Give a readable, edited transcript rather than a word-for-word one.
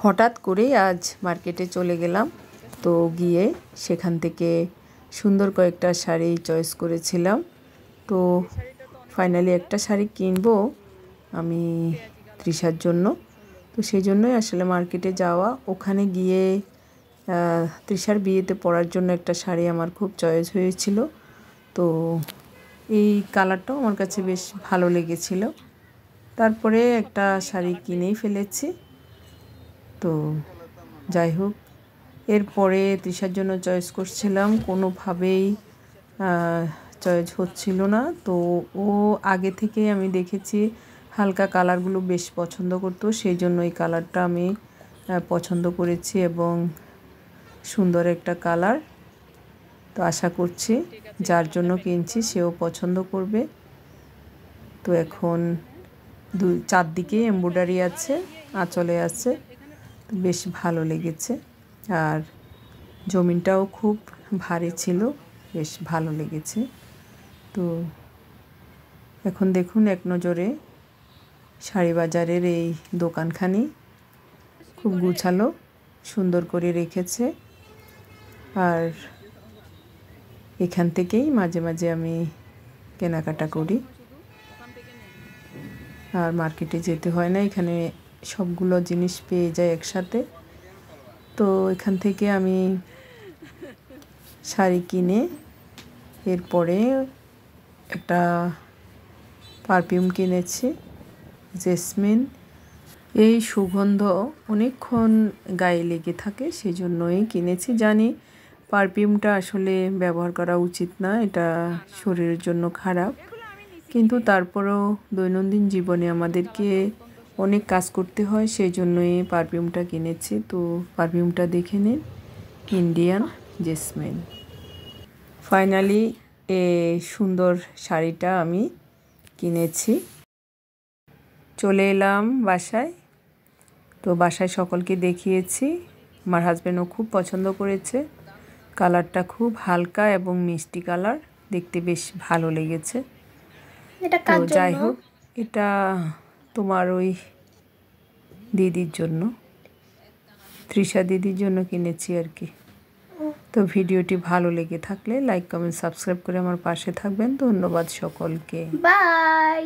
হঠাৎ করেই আজ মার্কেটে চলে গেলাম। তো গিয়ে সেখান থেকে সুন্দর কয়েকটা শাড়ি চয়েস করেছিলাম। তো ফাইনালি একটা শাড়ি কিনবো আমি তৃষার জন্য। তো সেই জন্যই আসলে মার্কেটে যাওয়া। ওখানে গিয়ে তৃষার বিয়েতে পরার জন্য একটা শাড়ি আমার খুব চয়েস হয়েছিল। তো এই কালারটাও আমার কাছে বেশ ভালো লেগেছিল। তারপরে একটা শাড়ি কিনেই ফেলেছি। তো যাই হোক, এরপরে তৃষার জন্য চয়েস করছিলাম, কোনোভাবেই চয়েস হচ্ছিল না। তো ও আগে থেকে আমি দেখেছি হালকা কালারগুলো বেশ পছন্দ করতো, সেই জন্য এই কালারটা আমি পছন্দ করেছি এবং সুন্দর একটা কালার। তো আশা করছি যার জন্য কিনছি সেও পছন্দ করবে। তো এখন চারদিকে এমব্রয়ডারি আছে, আঁচলে আছে, বেশ ভালো লেগেছে। আর জমিনটাও খুব ভারী ছিল, বেশ ভালো লেগেছে। তো এখন দেখুন এক নজরে শাড়ি বাজারের এই দোকানখানি খুব গুছালো, সুন্দর করে রেখেছে। আর এখান থেকেই মাঝে মাঝে আমি কেনাকাটা করি, আর মার্কেটে যেতে হয় না, এখানে সবগুলো জিনিস পেয়ে যায় একসাথে। তো এখান থেকে আমি শাড়ি কিনে এরপরে একটা পারফিউম কিনেছি, জেসমিন। এই সুগন্ধ অনেকক্ষণ গায়ে লেগে থাকে, সেই জন্যই কিনেছি। জানি পারফিউমটা আসলে ব্যবহার করা উচিত না, এটা শরীরের জন্য খারাপ, কিন্তু তারপরেও দৈনন্দিন জীবনে আমাদেরকে অনেক কাজ করতে হয়, সেই জন্যই পারফিউমটা কিনেছি। তো পারফিউমটা দেখে নিন, ইন্ডিয়ান জেসমিন। ফাইনালি এই সুন্দর শাড়িটা আমি কিনেছি, চলে এলাম বাসায়। তো বাসায় সকলকে দেখিয়েছি, আমার হাজব্যান্ডও খুব পছন্দ করেছে। কালারটা খুব হালকা এবং মিষ্টি কালার, দেখতে বেশ ভালো লেগেছে। তো যাই হোক, এটা তোমার ওই দিদির জন্য, তৃষা দিদির জন্য কিনেছি আর কি। তো ভিডিওটি ভালো লেগে থাকলে লাইক, কমেন্ট, সাবস্ক্রাইব করে আমার পাশে থাকবেন। ধন্যবাদ সকলকে, বাই।